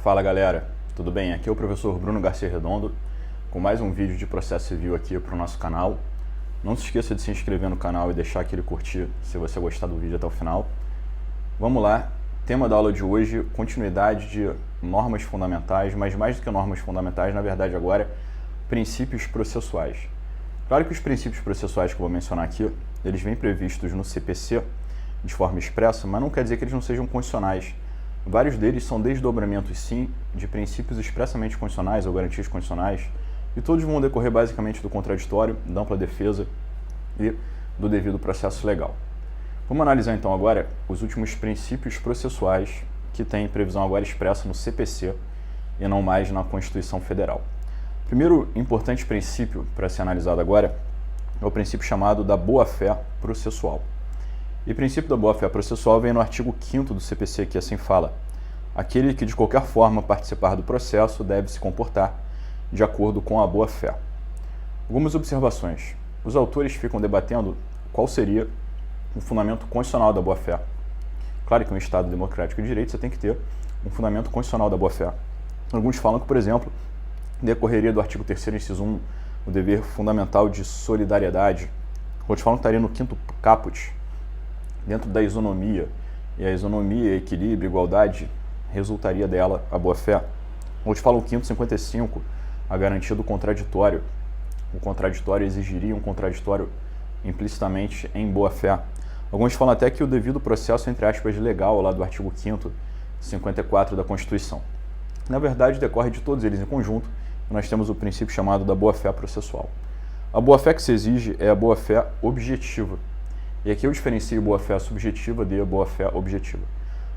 Fala galera, tudo bem? Aqui é o professor Bruno Garcia Redondo com mais um vídeo de processo civil aqui para o nosso canal. Não se esqueça de se inscrever no canal e deixar aquele curtir se você gostar do vídeo até o final. Vamos lá, tema da aula de hoje, continuidade de normas fundamentais, mas mais do que normas fundamentais, na verdade agora, princípios processuais. Claro que os princípios processuais que eu vou mencionar aqui, eles vêm previstos no CPC de forma expressa, mas não quer dizer que eles não sejam condicionais. Vários deles são desdobramentos, sim, de princípios expressamente condicionais ou garantias condicionais, e todos vão decorrer basicamente do contraditório, da ampla defesa e do devido processo legal. Vamos analisar então agora os últimos princípios processuais que têm previsão agora expressa no CPC e não mais na Constituição Federal. O primeiro importante princípio para ser analisado agora é o princípio chamado da boa-fé processual. E o princípio da boa-fé processual vem no artigo 5º do CPC, que assim fala: aquele que de qualquer forma participar do processo deve se comportar de acordo com a boa-fé. Algumas observações. Os autores ficam debatendo qual seria o fundamento constitucional da boa-fé. Claro que em um Estado democrático de direito você tem que ter um fundamento constitucional da boa-fé. Alguns falam que, por exemplo, decorreria do artigo 3º, inciso 1, o dever fundamental de solidariedade. Outros falam que estaria no 5º caput, dentro da isonomia, e a isonomia, equilíbrio, igualdade, resultaria dela a boa-fé. Outros falam o 5º 55, a garantia do contraditório. O contraditório exigiria um contraditório implicitamente em boa-fé. Alguns falam até que o devido processo, entre aspas, legal, lá do artigo 5º 54 da Constituição. Na verdade, decorre de todos eles em conjunto, nós temos o princípio chamado da boa-fé processual. A boa-fé que se exige é a boa-fé objetiva. E aqui eu diferencio boa-fé subjetiva de boa-fé objetiva.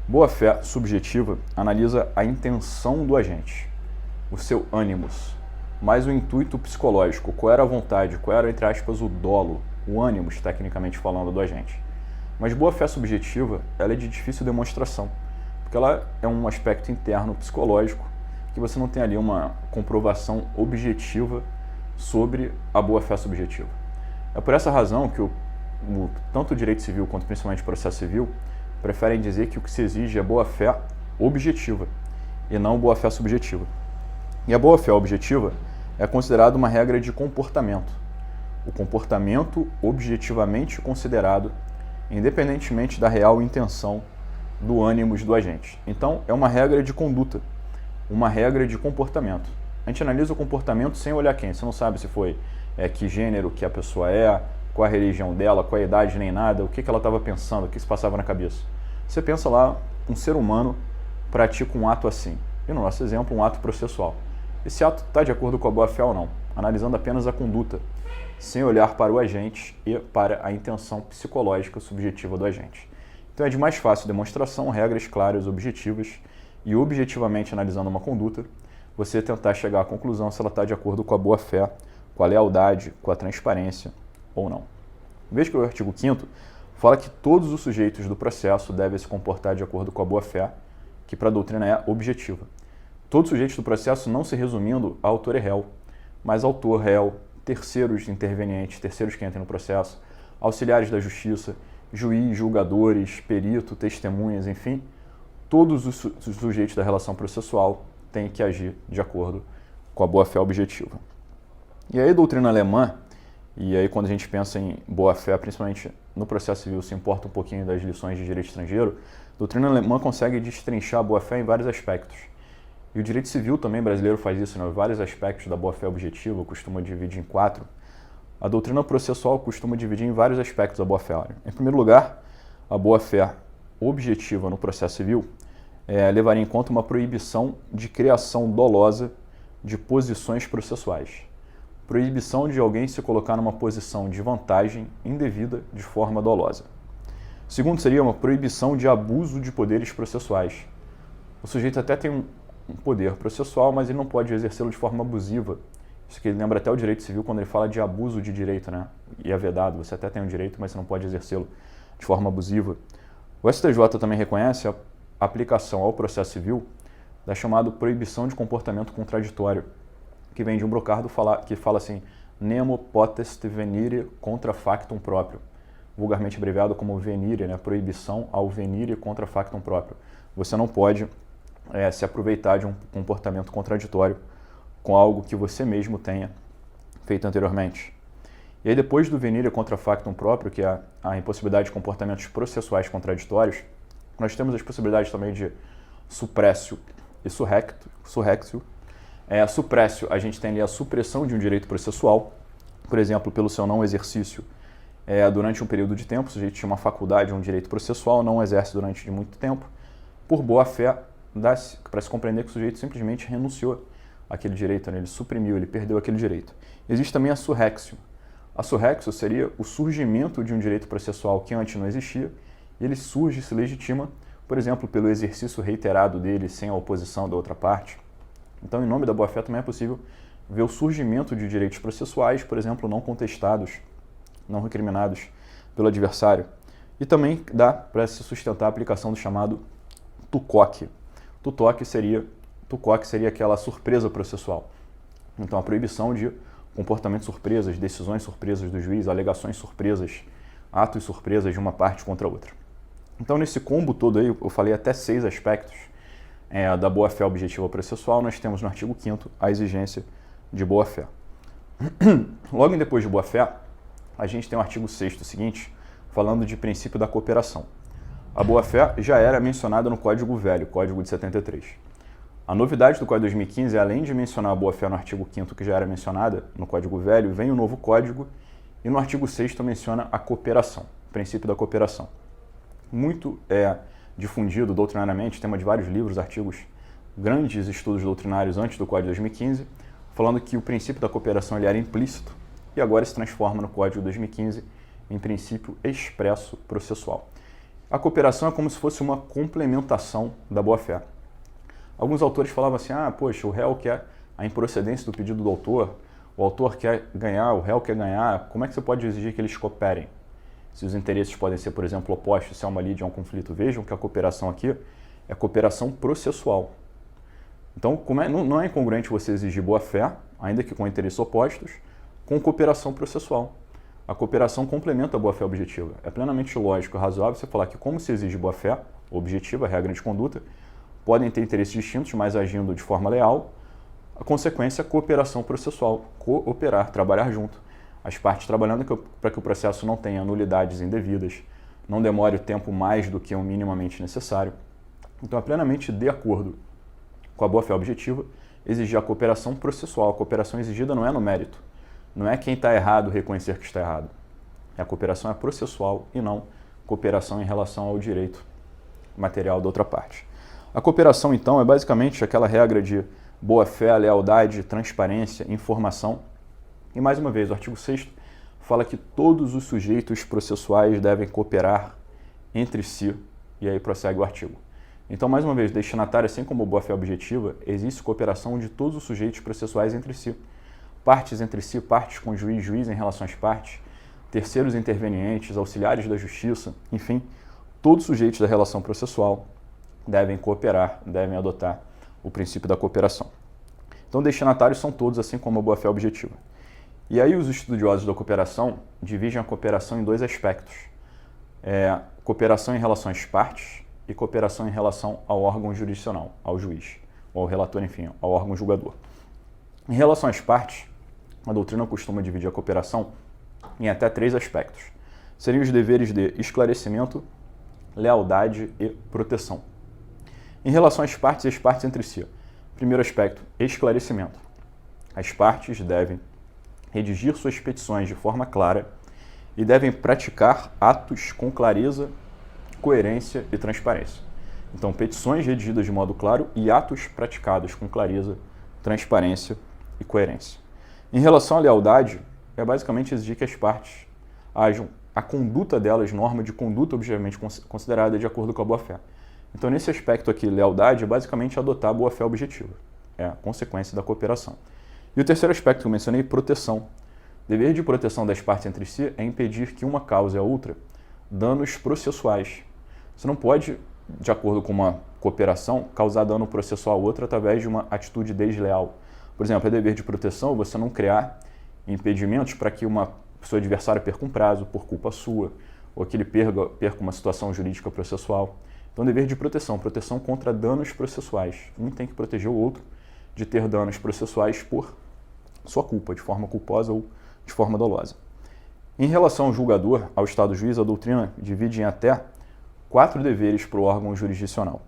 Boa-fé subjetiva analisa a intenção do agente, o seu ânimos, mais o intuito psicológico, qual era a vontade, qual era, entre aspas, o dolo, o ânimos, tecnicamente falando, do agente. Mas boa-fé subjetiva, ela é de difícil demonstração, porque ela é um aspecto interno psicológico, que você não tem ali uma comprovação objetiva sobre a boa-fé subjetiva. É por essa razão que tanto o direito civil quanto principalmente o processo civil preferem dizer que o que se exige é boa-fé objetiva e não boa-fé subjetiva. E a boa-fé objetiva é considerada uma regra de comportamento. O comportamento objetivamente considerado, independentemente da real intenção do ânimos do agente. Então, é uma regra de conduta, uma regra de comportamento. A gente analisa o comportamento sem olhar quem. Você não sabe se foi que gênero que a pessoa é, qual a religião dela, qual a idade, nem nada, o que ela estava pensando, o que se passava na cabeça. Você pensa lá, um ser humano pratica um ato assim. E no nosso exemplo, um ato processual. Esse ato está de acordo com a boa-fé ou não, analisando apenas a conduta, sem olhar para o agente e para a intenção psicológica subjetiva do agente. Então é de mais fácil demonstração, regras claras, objetivas, e objetivamente analisando uma conduta, você tentar chegar à conclusão se ela está de acordo com a boa-fé, com a lealdade, com a transparência ou não. Veja que o artigo 5º fala que todos os sujeitos do processo devem se comportar de acordo com a boa-fé, que para a doutrina é objetiva. Todos os sujeitos do processo não se resumindo a autor e réu, mas autor, réu, terceiros intervenientes, terceiros que entram no processo, auxiliares da justiça, juiz, julgadores, perito, testemunhas, enfim, todos os sujeitos da relação processual têm que agir de acordo com a boa-fé objetiva. E aí a doutrina alemã, e aí quando a gente pensa em boa-fé, principalmente no processo civil, se importa um pouquinho das lições de direito estrangeiro, a doutrina alemã consegue destrinchar a boa-fé em vários aspectos. E o direito civil também brasileiro faz isso, né? Vários aspectos da boa-fé objetiva, costuma dividir em 4. A doutrina processual costuma dividir em vários aspectos da boa-fé. Em primeiro lugar, a boa-fé objetiva no processo civil levaria em conta uma proibição de criação dolosa de posições processuais. Proibição de alguém se colocar numa posição de vantagem indevida de forma dolosa. Segundo, seria uma proibição de abuso de poderes processuais. O sujeito até tem um poder processual, mas ele não pode exercê-lo de forma abusiva. Isso que ele lembra até o direito civil quando ele fala de abuso de direito, né? E é vedado, você até tem um direito, mas você não pode exercê-lo de forma abusiva. O STJ também reconhece a aplicação ao processo civil da chamada proibição de comportamento contraditório, que vem de um brocardo que fala assim: nemo potest venire contra factum próprio, vulgarmente abreviado como venire, né? Proibição ao venire contra factum próprio. Você não pode se aproveitar de um comportamento contraditório com algo que você mesmo tenha feito anteriormente. E aí, depois do venire contra factum próprio, que é a impossibilidade de comportamentos processuais contraditórios, nós temos as possibilidades também de suppressio e surrexio. Suppressio, a gente tem ali a supressão de um direito processual, por exemplo, pelo seu não exercício durante um período de tempo. O sujeito tinha uma faculdade, um direito processual, não exerce durante muito tempo. Por boa fé, para se compreender que o sujeito simplesmente renunciou àquele direito, né? Ele suprimiu, ele perdeu aquele direito. Existe também a surrexio. A surrexio seria o surgimento de um direito processual que antes não existia, e ele surge, se legitima, por exemplo, pelo exercício reiterado dele sem a oposição da outra parte. Então, em nome da boa-fé, também é possível ver o surgimento de direitos processuais, por exemplo, não contestados, não recriminados pelo adversário. E também dá para se sustentar a aplicação do chamado tucoque. Tucoque seria aquela surpresa processual. Então, a proibição de comportamentos surpresas, decisões surpresas do juiz, alegações surpresas, atos surpresas de uma parte contra a outra. Então, nesse combo todo aí, eu falei até 6 aspectos da boa-fé objetiva processual. Nós temos no artigo 5º a exigência de boa-fé. Logo depois de boa-fé, a gente tem o artigo 6º seguinte, falando de princípio da cooperação. A boa-fé já era mencionada no Código Velho, Código de 73. A novidade do Código de 2015 é, além de mencionar a boa-fé no artigo 5º, que já era mencionada no Código Velho, vem o novo Código e no artigo 6º menciona a cooperação, o princípio da cooperação. Muito difundido doutrinariamente, tema de vários livros, artigos, grandes estudos doutrinários antes do Código de 2015, falando que o princípio da cooperação ele era implícito e agora se transforma no Código de 2015 em princípio expresso processual. A cooperação é como se fosse uma complementação da boa-fé. Alguns autores falavam assim, poxa, o réu quer a improcedência do pedido do autor, o autor quer ganhar, o réu quer ganhar, como é que você pode exigir que eles cooperem? Se os interesses podem ser, por exemplo, opostos, se há uma lide, há um conflito. Vejam que a cooperação aqui é cooperação processual. Então, não é incongruente você exigir boa-fé, ainda que com interesses opostos, com cooperação processual. A cooperação complementa a boa-fé objetiva. É plenamente lógico e razoável você falar que, como se exige boa-fé objetiva, a regra de conduta, podem ter interesses distintos, mas agindo de forma leal, a consequência é a cooperação processual, cooperar, trabalhar junto. As partes trabalhando para que o processo não tenha nulidades indevidas, não demore o tempo mais do que o minimamente necessário. Então, é plenamente de acordo com a boa-fé objetiva exigir a cooperação processual. A cooperação exigida não é no mérito, não é quem está errado reconhecer que está errado. A cooperação é processual e não cooperação em relação ao direito material da outra parte. A cooperação, então, é basicamente aquela regra de boa-fé, lealdade, transparência, informação. E, mais uma vez, o artigo 6º fala que todos os sujeitos processuais devem cooperar entre si, e aí prossegue o artigo. Então, mais uma vez, destinatário, assim como boa-fé objetiva, existe cooperação de todos os sujeitos processuais entre si. Partes entre si, partes com juiz, juiz em relação às partes, terceiros intervenientes, auxiliares da justiça, enfim, todos os sujeitos da relação processual devem cooperar, devem adotar o princípio da cooperação. Então, destinatários são todos, assim como a boa-fé objetiva. E aí os estudiosos da cooperação dividem a cooperação em 2 aspectos. Cooperação em relação às partes e cooperação em relação ao órgão jurisdicional, ao juiz, ou ao relator, enfim, ao órgão julgador. Em relação às partes, a doutrina costuma dividir a cooperação em até 3 aspectos. Seriam os deveres de esclarecimento, lealdade e proteção. Em relação às partes e as partes entre si, primeiro aspecto, esclarecimento. As partes devem redigir suas petições de forma clara e devem praticar atos com clareza, coerência e transparência. Então, petições redigidas de modo claro e atos praticados com clareza, transparência e coerência. Em relação à lealdade, é basicamente exigir que as partes ajam a conduta delas, norma de conduta objetivamente considerada de acordo com a boa-fé. Então, nesse aspecto aqui, lealdade é basicamente adotar a boa-fé objetiva. É a consequência da cooperação. E o terceiro aspecto que eu mencionei, proteção. Dever de proteção das partes entre si é impedir que uma cause a outra danos processuais. Você não pode, de acordo com uma cooperação, causar dano processual a outra através de uma atitude desleal. Por exemplo, é dever de proteção você não criar impedimentos para que seu adversário perca um prazo por culpa sua, ou que ele perca uma situação jurídica processual. Então, dever de proteção, proteção contra danos processuais. Um tem que proteger o outro de ter danos processuais por sua culpa, de forma culposa ou de forma dolosa. Em relação ao julgador, ao Estado juiz, a doutrina divide em até 4 deveres para o órgão jurisdicional.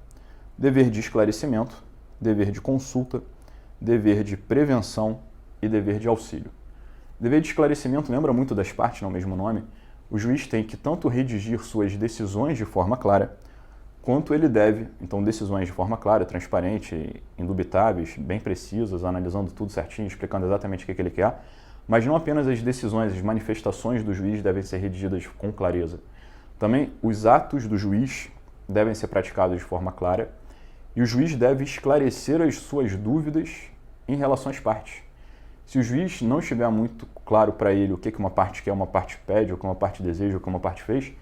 Dever de esclarecimento, dever de consulta, dever de prevenção e dever de auxílio. Dever de esclarecimento lembra muito das partes, no mesmo nome. O juiz tem que tanto redigir suas decisões de forma clara, quanto ele deve, então, decisões de forma clara, transparente, indubitáveis, bem precisas, analisando tudo certinho, explicando exatamente o que ele quer, mas não apenas as decisões, as manifestações do juiz devem ser redigidas com clareza. Também os atos do juiz devem ser praticados de forma clara e o juiz deve esclarecer as suas dúvidas em relação às partes. Se o juiz não estiver muito claro para ele o que uma parte quer, uma parte pede, ou que uma parte deseja, ou que uma parte fez,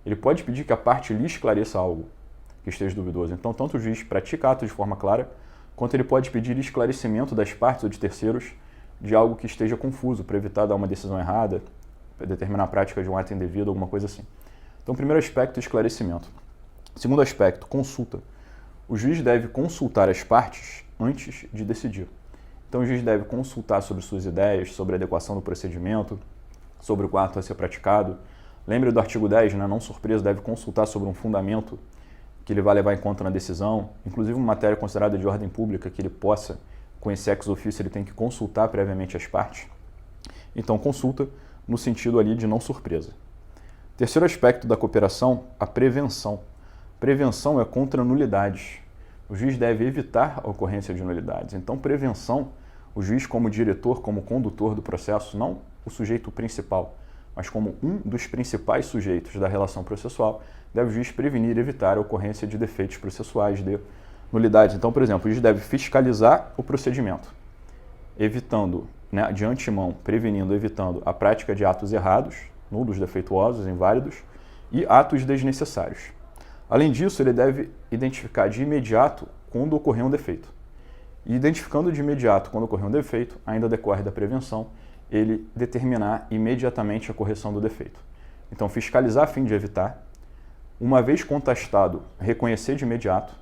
ele pode pedir que a parte lhe esclareça algo que esteja duvidoso. Então, tanto o juiz pratica atos de forma clara, quanto ele pode pedir esclarecimento das partes ou de terceiros de algo que esteja confuso, para evitar dar uma decisão errada, para determinar a prática de um ato indevido, alguma coisa assim. Então, primeiro aspecto, esclarecimento. Segundo aspecto, consulta. O juiz deve consultar as partes antes de decidir. Então, o juiz deve consultar sobre suas ideias, sobre a adequação do procedimento, sobre o ato a ser praticado. Lembre do artigo 10, né? Não surpresa, deve consultar sobre um fundamento que ele vai levar em conta na decisão, inclusive uma matéria considerada de ordem pública que ele possa conhecer ex officio, ele tem que consultar previamente as partes. Então, consulta no sentido ali de não surpresa. Terceiro aspecto da cooperação, a prevenção. Prevenção é contra nulidades. O juiz deve evitar a ocorrência de nulidades. Então, prevenção, o juiz como diretor, como condutor do processo, não o sujeito principal, mas como um dos principais sujeitos da relação processual, deve o juiz prevenir e evitar a ocorrência de defeitos processuais, de nulidades. Então, por exemplo, o juiz deve fiscalizar o procedimento, evitando, né, de antemão, prevenindo, evitando a prática de atos errados, nulos, defeituosos, inválidos, e atos desnecessários. Além disso, ele deve identificar de imediato quando ocorrer um defeito. E identificando de imediato quando ocorrer um defeito, ainda decorre da prevenção, ele determinar imediatamente a correção do defeito. Então, fiscalizar a fim de evitar, uma vez contestado, reconhecer de imediato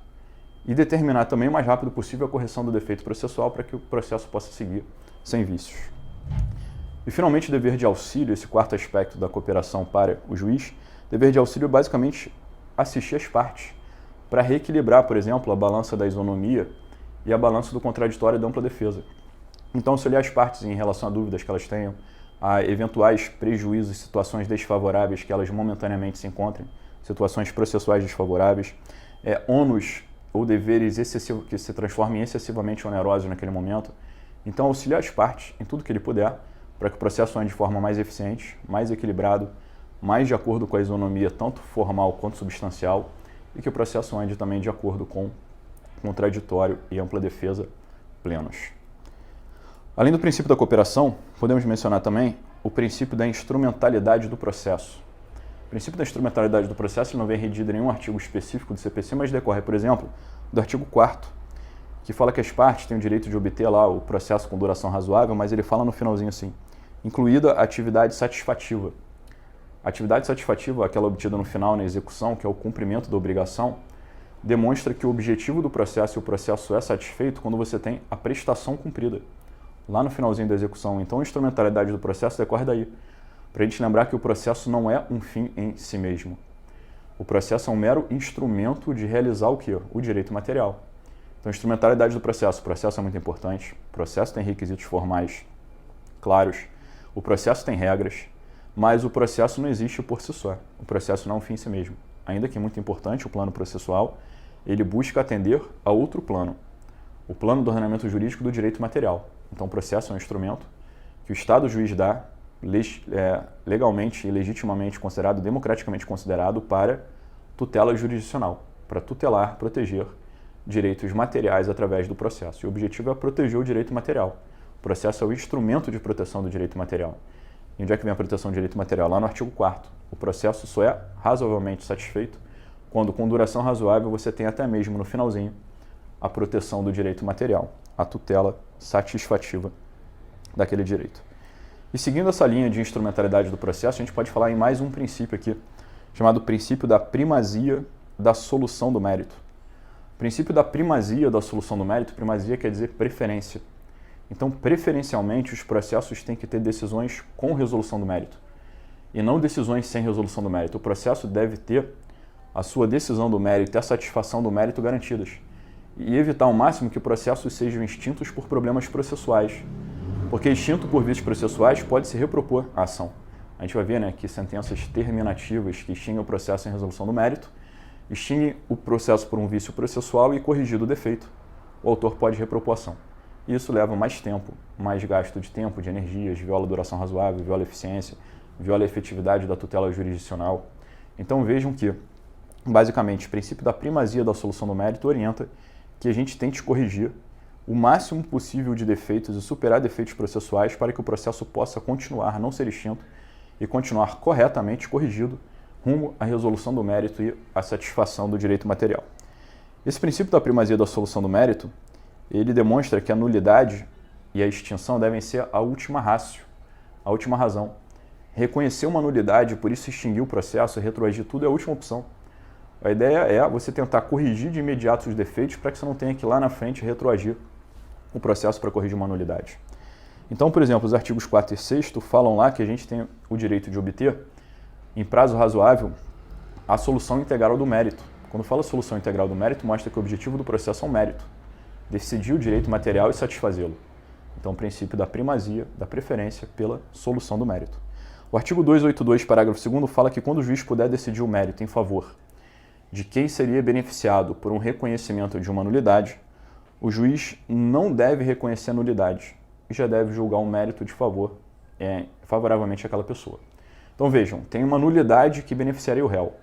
e determinar também o mais rápido possível a correção do defeito processual para que o processo possa seguir sem vícios. E, finalmente, o dever de auxílio, esse quarto aspecto da cooperação para o juiz. Dever de auxílio é basicamente assistir as partes para reequilibrar, por exemplo, a balança da isonomia e a balança do contraditório e da ampla defesa. Então, auxiliar as partes em relação a dúvidas que elas tenham, a eventuais prejuízos, situações desfavoráveis que elas momentaneamente se encontrem, situações processuais desfavoráveis, ônus ou deveres excessivos que se transformem excessivamente onerosos naquele momento. Então, auxiliar as partes em tudo que ele puder para que o processo ande de forma mais eficiente, mais equilibrado, mais de acordo com a isonomia tanto formal quanto substancial e que o processo ande também de acordo com contraditório e ampla defesa plenos. Além do princípio da cooperação, podemos mencionar também o princípio da instrumentalidade do processo. O princípio da instrumentalidade do processo não vem redigido em nenhum artigo específico do CPC, mas decorre, por exemplo, do artigo 4º, que fala que as partes têm o direito de obter lá o processo com duração razoável, mas ele fala no finalzinho assim, incluída a atividade satisfativa. A atividade satisfativa, aquela obtida no final na execução, que é o cumprimento da obrigação, demonstra que o objetivo do processo e o processo é satisfeito quando você tem a prestação cumprida, lá no finalzinho da execução. Então, a instrumentalidade do processo decorre daí, para a gente lembrar que o processo não é um fim em si mesmo. O processo é um mero instrumento de realizar o quê? O direito material. Então, a instrumentalidade do processo. O processo é muito importante, o processo tem requisitos formais claros, o processo tem regras, mas o processo não existe por si só. O processo não é um fim em si mesmo. Ainda que muito importante, o plano processual, ele busca atender a outro plano, o plano do ordenamento jurídico do direito material. Então, o processo é um instrumento que o Estado juiz dá, legalmente e legitimamente considerado, democraticamente considerado, para tutela jurisdicional, para tutelar, proteger direitos materiais através do processo. E o objetivo é proteger o direito material. O processo é o instrumento de proteção do direito material. E onde é que vem a proteção do direito material? Lá no artigo 4º. O processo só é razoavelmente satisfeito quando, com duração razoável, você tem até mesmo no finalzinho a proteção do direito material, a tutela satisfativa daquele direito. E seguindo essa linha de instrumentalidade do processo, a gente pode falar em mais um princípio aqui, chamado princípio da primazia da solução do mérito. O princípio da primazia da solução do mérito, primazia quer dizer preferência. Então, preferencialmente, os processos têm que ter decisões com resolução do mérito e não decisões sem resolução do mérito. O processo deve ter a sua decisão do mérito e a satisfação do mérito garantidas e evitar ao máximo que processos sejam extintos por problemas processuais, porque extinto por vícios processuais pode se repropor a ação. A gente vai ver, né, que sentenças terminativas que extinguem o processo em resolução do mérito extinguem o processo por um vício processual e, corrigido o defeito, o autor pode repropor a ação. Isso leva mais tempo, mais gasto de tempo, de energias, viola a duração razoável, viola a eficiência, viola a efetividade da tutela jurisdicional. Então vejam que, basicamente, o princípio da primazia da solução do mérito orienta que a gente tente corrigir o máximo possível de defeitos e superar defeitos processuais para que o processo possa continuar, não ser extinto, e continuar corretamente corrigido rumo à resolução do mérito e à satisfação do direito material. Esse princípio da primazia da solução do mérito, ele demonstra que a nulidade e a extinção devem ser a última ratio, a última razão. Reconhecer uma nulidade, por isso extinguir o processo, retroagir tudo, é a última opção. A ideia é você tentar corrigir de imediato os defeitos para que você não tenha que ir lá na frente retroagir o processo para corrigir uma nulidade. Então, por exemplo, os artigos 4º e 6º falam lá que a gente tem o direito de obter, em prazo razoável, a solução integral do mérito. Quando fala solução integral do mérito, mostra que o objetivo do processo é o mérito, decidir o direito material e satisfazê-lo. Então, o princípio da primazia, da preferência pela solução do mérito. O artigo 282, parágrafo 2º, fala que quando o juiz puder decidir o mérito em favor de quem seria beneficiado por um reconhecimento de uma nulidade, o juiz não deve reconhecer a nulidade e já deve julgar um mérito de favor favoravelmente àquela pessoa. Então vejam, tem uma nulidade que beneficiaria o réu,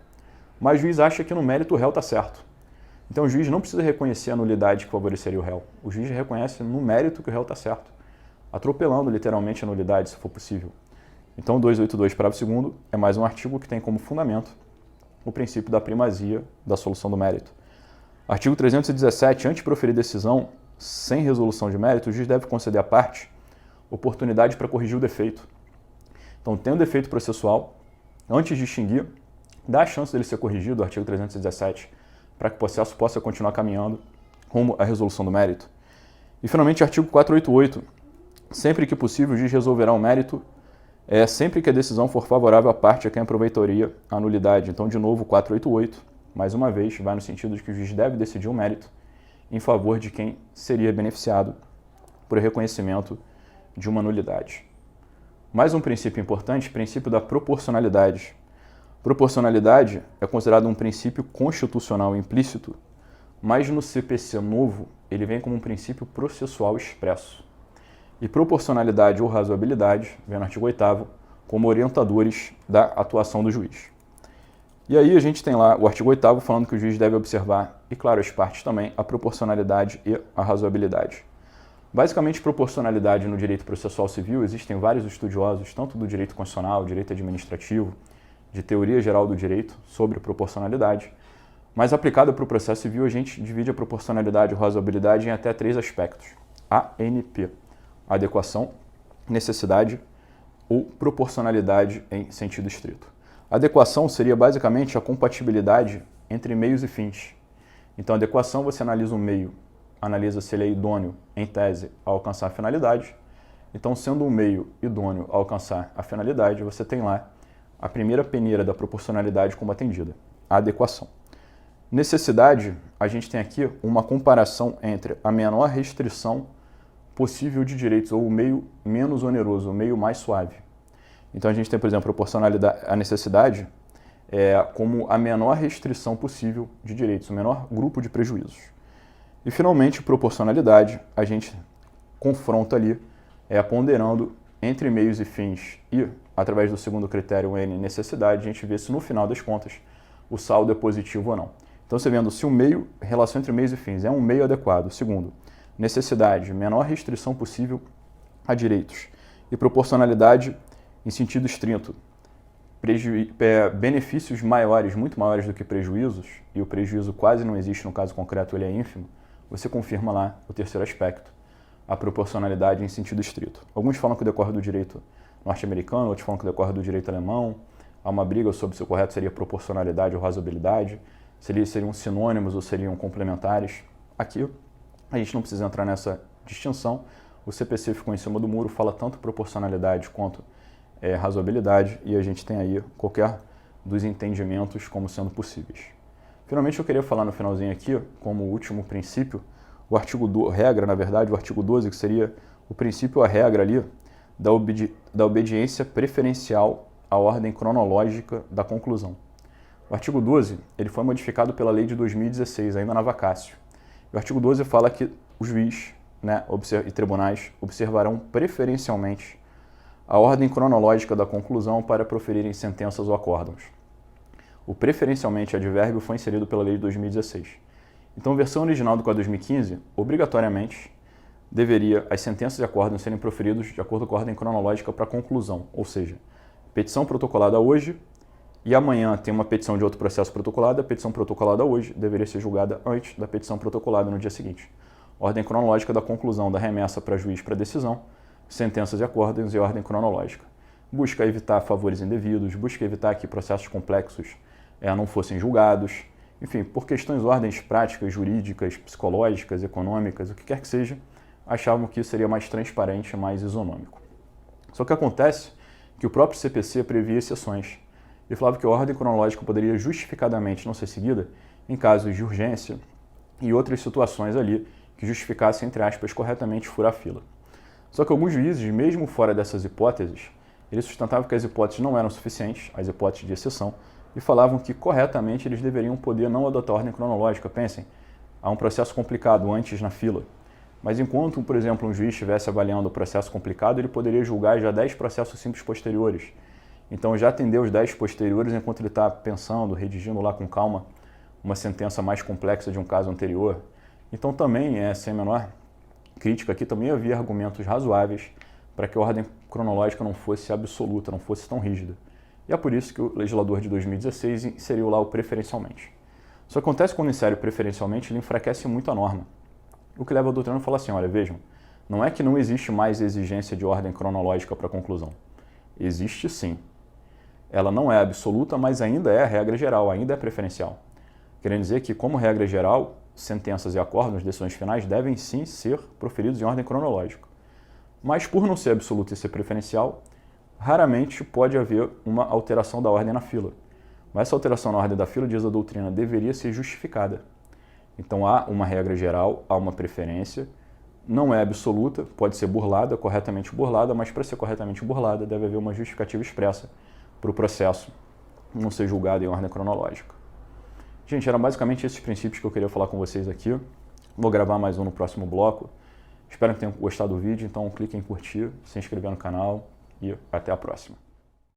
mas o juiz acha que no mérito o réu está certo. Então o juiz não precisa reconhecer a nulidade que favoreceria o réu, o juiz reconhece no mérito que o réu está certo, atropelando literalmente a nulidade se for possível. Então o 282, parágrafo 2º, é mais um artigo que tem como fundamento o princípio da primazia da solução do mérito. Artigo 317, antes de proferir decisão sem resolução de mérito, o juiz deve conceder à parte oportunidade para corrigir o defeito. Então, tem um defeito processual, antes de extinguir, dá a chance dele ser corrigido, artigo 317, para que o processo possa continuar caminhando rumo à resolução do mérito. E, finalmente, artigo 488, sempre que possível, o juiz resolverá o mérito, sempre que a decisão for favorável à parte a quem aproveitaria a nulidade. Então, de novo, 488, mais uma vez, vai no sentido de que o juiz deve decidir o mérito em favor de quem seria beneficiado por reconhecimento de uma nulidade. Mais um princípio importante, princípio da proporcionalidade. Proporcionalidade é considerado um princípio constitucional implícito, mas no CPC novo ele vem como um princípio processual expresso. E proporcionalidade ou razoabilidade, vem no artigo 8º, como orientadores da atuação do juiz. E aí a gente tem lá o artigo 8º falando que o juiz deve observar, e claro, as partes também, a proporcionalidade e a razoabilidade. Basicamente, proporcionalidade no direito processual civil, existem vários estudiosos, tanto do direito constitucional, direito administrativo, de teoria geral do direito, sobre proporcionalidade, mas aplicada para o processo civil, a gente divide a proporcionalidade e razoabilidade em até 3 aspectos. ANP, adequação, necessidade ou proporcionalidade em sentido estrito. Adequação seria basicamente a compatibilidade entre meios e fins. Então, adequação, você analisa o meio, analisa se ele é idôneo, em tese, a alcançar a finalidade. Então, sendo um meio idôneo a alcançar a finalidade, você tem lá a primeira peneira da proporcionalidade como atendida, a adequação. Necessidade, a gente tem aqui uma comparação entre a menor restrição possível de direitos, ou o meio menos oneroso, o meio mais suave. Então, a gente tem, por exemplo, a necessidade como a menor restrição possível de direitos, o menor grupo de prejuízos. E, finalmente, proporcionalidade, a gente confronta ali, ponderando entre meios e fins e, através do segundo critério, N, necessidade, a gente vê se, no final das contas, o saldo é positivo ou não. Então, você vendo se o meio, relação entre meios e fins, é um meio adequado. Segundo, necessidade, menor restrição possível a direitos. E proporcionalidade, em sentido estrito, benefícios maiores, muito maiores do que prejuízos, e o prejuízo quase não existe no caso concreto, ele é ínfimo, você confirma lá o terceiro aspecto, a proporcionalidade em sentido estrito. Alguns falam que decorre do direito norte-americano, outros falam que decorre do direito alemão. Há uma briga sobre se o correto seria proporcionalidade ou razoabilidade. se eles seriam sinônimos ou seriam complementares. Aqui a gente não precisa entrar nessa distinção. O CPC ficou em cima do muro, fala tanto proporcionalidade quanto razoabilidade, e a gente tem aí qualquer dos entendimentos como sendo possíveis. Finalmente eu queria falar no finalzinho aqui, como último princípio, o artigo regra, na verdade, o artigo 12, que seria o princípio, a regra ali, da obediência preferencial à ordem cronológica da conclusão. O artigo 12 ele foi modificado pela lei de 2016, ainda na vacácio. O artigo 12 fala que o juiz, né, e tribunais observarão preferencialmente a ordem cronológica da conclusão para proferirem sentenças ou acórdãos. O preferencialmente advérbio foi inserido pela lei de 2016. Então, a versão original do Código de 2015, obrigatoriamente, deveria as sentenças e acórdãos serem proferidos de acordo com a ordem cronológica para a conclusão, ou seja, petição protocolada hoje e amanhã tem uma petição de outro processo protocolado, a petição protocolada hoje deveria ser julgada antes da petição protocolada no dia seguinte. Ordem cronológica da conclusão da remessa para juiz para decisão, sentenças e acórdãos e ordem cronológica. Busca evitar favores indevidos, busca evitar que processos complexos não fossem julgados, enfim, por questões, ordens práticas, jurídicas, psicológicas, econômicas, o que quer que seja, achavam que isso seria mais transparente, mais isonômico. Só que acontece que o próprio CPC previa exceções e falava que a ordem cronológica poderia justificadamente não ser seguida em casos de urgência e outras situações ali que justificassem, entre aspas, corretamente furar a fila. Só que alguns juízes, mesmo fora dessas hipóteses, eles sustentavam que as hipóteses não eram suficientes, as hipóteses de exceção, e falavam que corretamente eles deveriam poder não adotar a ordem cronológica. Pensem, há um processo complicado antes na fila, mas enquanto, por exemplo, um juiz estivesse avaliando o processo complicado, ele poderia julgar já 10 processos simples posteriores. Então já atender os 10 posteriores enquanto ele está pensando, redigindo lá com calma uma sentença mais complexa de um caso anterior. Então também, sem a menor crítica aqui, também havia argumentos razoáveis para que a ordem cronológica não fosse absoluta, não fosse tão rígida. E é por isso que o legislador de 2016 inseriu lá o preferencialmente. Só que acontece quando insere o preferencialmente, ele enfraquece muito a norma. O que leva a doutrina a falar assim, olha, vejam, não é que não existe mais exigência de ordem cronológica para a conclusão. Existe sim. Ela não é absoluta, mas ainda é a regra geral, ainda é preferencial. Querendo dizer que, como regra geral, sentenças e acórdãos, decisões finais, devem sim ser proferidos em ordem cronológica. Mas por não ser absoluto e ser preferencial, raramente pode haver uma alteração da ordem na fila. Mas essa alteração na ordem da fila, diz a doutrina, deveria ser justificada. Então há uma regra geral, há uma preferência, não é absoluta, pode ser burlada, corretamente burlada, mas para ser corretamente burlada deve haver uma justificativa expressa para o processo não ser julgado em ordem cronológica. Gente, eram basicamente esses princípios que eu queria falar com vocês aqui. Vou gravar mais um no próximo bloco. Espero que tenham gostado do vídeo, então clique em curtir, se inscrever no canal e até a próxima.